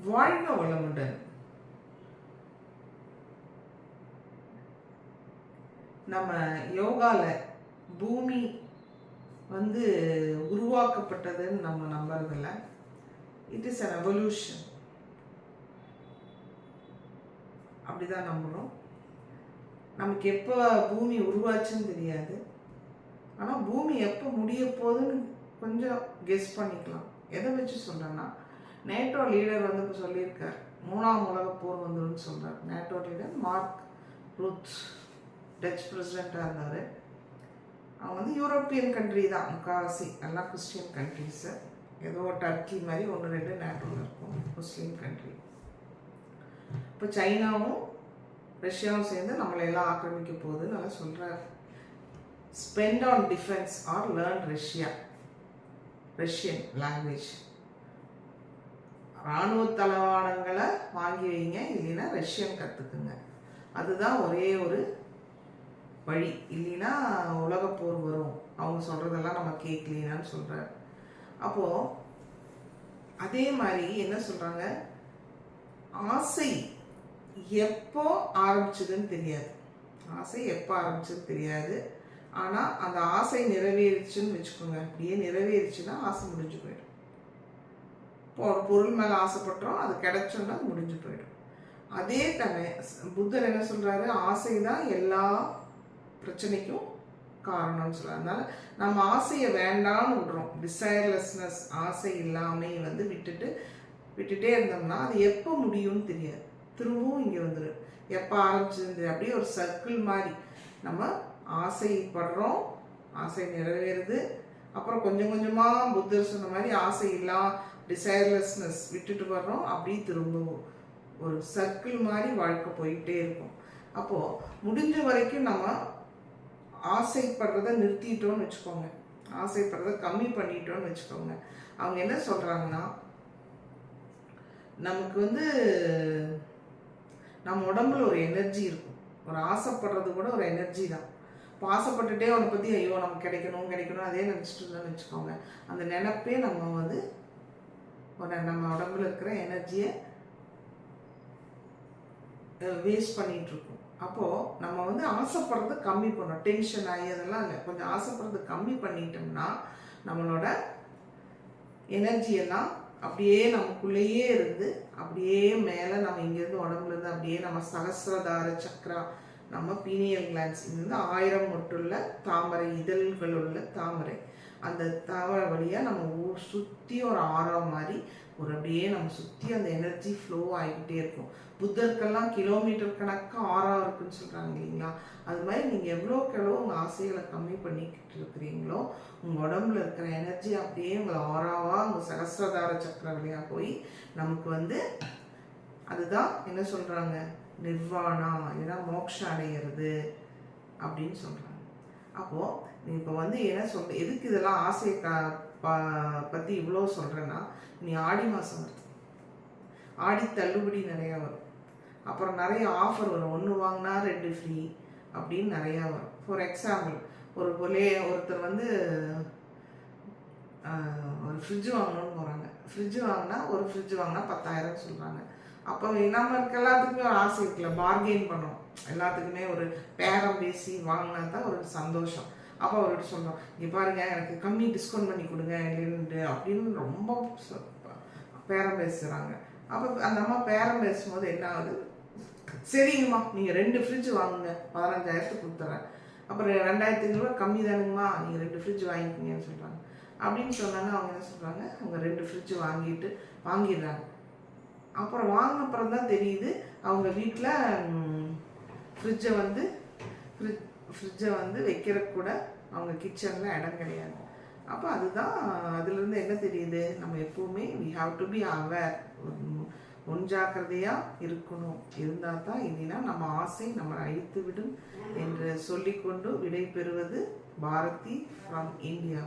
வாழ்க வளமுடன். நம்ம யோகால பூமி உருவாக்கப்பட்டதுன்னு நம்ம நம்புறதில்ல. It is an evolution. அப்படிதான் நம்புறோம். நமக்கு எப்போ பூமி உருவாச்சுன்னு தெரியாது. ஆனால் பூமி எப்போ முடிய போகுதுன்னு கொஞ்சம் கெஸ் பண்ணிக்கலாம். எதை வச்சு சொல்கிறேன்னா, நேட்டோ லீடர் இப்போ சொல்லியிருக்கார், 3ஆம் உலகப் போர் வந்துடும் சொல்கிறார். NATO leader Mark Rutte, Dutch பிரசிடெண்ட்டாக இருந்தார். அவங்க யூரோப்பியன் கண்ட்ரி தான், முக்கால்வாசி எல்லாம் கிறிஸ்டியன் கண்ட்ரிஸு. ஏதோ டர்க்கி மாதிரி 1-2 நேட்டோவில் இருக்கும் முஸ்லீம் கண்ட்ரி. இப்போ சைனாவும் ரஷ்யாவும் சேர்ந்து நம்மளை எல்லாம் ஆக்கிரமிக்க போகுதுன்னு நல்லா சொல்கிறார். Spend on defence R learn Russian language. இராணுவ தளவாடங்களை வாங்கி வைங்க, இல்லைன்னா ரஷ்யன் கற்றுக்குங்க. அதுதான் ஒரே ஒரு வழி. இல்லைன்னா உலகப்போர் வரும், அவங்க சொல்கிறதெல்லாம் நம்ம கேட்கலினான்னு சொல்கிறார். அப்போது அதே மாதிரி என்ன சொல்கிறாங்க, ஆசை எப்போ ஆரம்பிச்சதுன்னு தெரியாது. ஆசை எப்போ ஆரம்பிச்சதுன்னு தெரியாது. ஆனால் அந்த ஆசை நிறைவேறிச்சுன்னு வச்சுக்கோங்க. அப்படியே நிறைவேறிச்சுன்னா ஆசை முடிஞ்சு போயிடும். இப்போ ஒரு பொருள் மேலே ஆசைப்பட்டோம், அது கிடைச்சோன்னா முடிஞ்சு போயிடும். அதே தானே புத்தர் என்ன சொல்கிறாரு, ஆசை தான் எல்லா பிரச்சனைக்கும் காரணம்னு சொல்கிறார். அதனால நம்ம ஆசையை வேண்டான்னு விடுறோம். டிசைர்லெஸ்னஸ், ஆசை இல்லாமல் விட்டுட்டே இருந்தோம்னா அது எப்போ முடியும்னு தெரியாது. திரும்பவும் இங்கே வந்துடும். எப்போ ஆரம்பிச்சது அப்படியே ஒரு சர்க்கிள் மாதிரி. நம்ம ஆசைப்படுறோம், ஆசை நிறைவேறுது, அப்புறம் கொஞ்சம் கொஞ்சமாக புத்தர் சொன்ன மாதிரி ஆசை இல்லாம டிசைர்லெஸ்னஸ் விட்டுட்டு வர்றோம். அப்படியே திரும்பவும் ஒரு சர்க்கிள் மாதிரி வாழ்க்கை போயிட்டே இருக்கும். அப்போது முடிஞ்ச வரைக்கும் நம்ம ஆசைப்படுறத நிறுத்திட்டோன்னு வச்சுக்கோங்க, ஆசைப்படுறத கம்மி பண்ணிட்டோன்னு வச்சுக்கோங்க. அவங்க என்ன சொல்கிறாங்கன்னா, நமக்கு நம்ம உடம்புல ஒரு எனர்ஜி இருக்கும். ஒரு ஆசைப்படுறது கூட ஒரு எனர்ஜி தான். இப்போ ஆசைப்பட்டுட்டே அவனை பற்றி ஐயோ நமக்கு கிடைக்கணும் அதே நினச்சிட்டு இருந்தோன்னு வச்சுக்கோங்க, அந்த நினைப்பே நம்ம நம்ம உடம்புல இருக்கிற எனர்ஜியை வேஸ்ட் பண்ணிகிட்டு இருக்கோம். அப்போது நம்ம ஆசைப்படுறது கம்மி பண்ணோம். டென்ஷன் ஆகி அதெல்லாம் இல்லை, கொஞ்சம் ஆசைப்படுறது கம்மி பண்ணிட்டோம்னா நம்மளோட எனர்ஜியெல்லாம் அப்படியே நமக்குள்ளேயே இருந்து அப்படியே மேலே நம்ம இங்கேருந்து உடம்புலேருந்து அப்படியே நம்ம சகசிரதார சக்ரா, நம்ம பீனியல் கிளான்ஸ், இது 1000 மொட்டுள்ள தாமரை இதழ்கள் உள்ள தாமரை, அந்த தாமரை வழியாக நம்ம சுற்றி ஒரு ஆறா மாதிரி அப்படியே நம்ம சுற்றி அந்த எனர்ஜி ஃப்ளோ ஆகிக்கிட்டே இருக்கும். புத்தருக்கெல்லாம் கிலோமீட்டர் கணக்காக ஆறா இருக்குன்னு சொல்கிறாங்க இல்லைங்களா? அது மாதிரி நீங்கள் எவ்வளோக்கெவ்வளோ உங்கள் ஆசைகளை கம்மி பண்ணிக்கிட்டு இருக்கிறீங்களோ உங்கள் உடம்புல இருக்கிற எனர்ஜி அப்படியே உங்களை ஆறாவாக உங்கள் சகசிரதார சக்கர வழியாக போய் நமக்கு அதுதான் என்ன சொல்கிறாங்க, நிர்வாணா, இல்லைன்னா மோட்சம் அடைகிறது அப்படின்னு சொல்கிறாங்க. அப்போது நீ இப்போ என்ன எதுக்கு இதெல்லாம் ஆசையை பற்றி இவ்வளோ சொல்கிறேன்னா, நீ ஆடி மாதம் வருது, ஆடி தள்ளுபடி நிறையா வரும், அப்புறம் நிறைய ஆஃபர் வரும், 1 வாங்கினா 2 ஃப்ரீ அப்படின்னு நிறையா வரும். ஃபார் எக்ஸாம்பிள், ஒருத்தர் ஒரு ஃப்ரிட்ஜ் வாங்கணும்னு போகிறாங்க. ஃப்ரிட்ஜு வாங்கினா ஒரு ஃப்ரிட்ஜ் வாங்கினா 10,000 சொல்கிறாங்க. அப்போ நமக்கு எல்லாத்துக்குமே ஒரு ஆசை இருக்குல்ல, பார்கெயின் பண்ணணும். எல்லாத்துக்குமே ஒரு பேரம் பேசி வாங்கினா தான் ஒரு சந்தோஷம். அப்போ அவர்கிட்ட சொல்கிறோம், இங்கே பாருங்க எனக்கு கம்மி டிஸ்கவுண்ட் பண்ணி கொடுங்க அப்படின்னு ரொம்ப பேரம் பேசுகிறாங்க. அப்போ அந்த அம்மா பேரம் பேசும்போது என்ன ஆகுது, சரிங்கம்மா நீங்கள் 2 ஃப்ரிட்ஜ் வாங்குங்க, 15,000 கொடுத்துட்றேன், அப்புறம் 2,500 கம்மி தானுங்கம்மா, நீங்கள் 2 ஃப்ரிட்ஜ் வாங்கிக்கிங்கன்னு சொல்கிறாங்க. அப்படின்னு சொன்னாங்க. அவங்க என்ன சொல்கிறாங்க, அவங்க 2 ஃப்ரிட்ஜ் வாங்கிடுறாங்க. அப்புறம் வாங்கினப்புறம் தான் தெரியுது அவங்க வீட்டில் ஃப்ரிட்ஜை வைக்கிறதுக்கு கூட அவங்க கிச்சனில் இடம் கிடையாது. அப்போ அதுலேருந்து என்ன தெரியுது, நம்ம எப்போவுமே we have to be aware, முன்ஜாக்கிரதையாக இருக்கணும். இருந்தால் தான், இல்லைன்னா நம்ம ஆசை நம்ம அழித்து விடும் என்று சொல்லிக்கொண்டு விடை பெறுவது பாரதி ஃப்ரம் இந்தியா.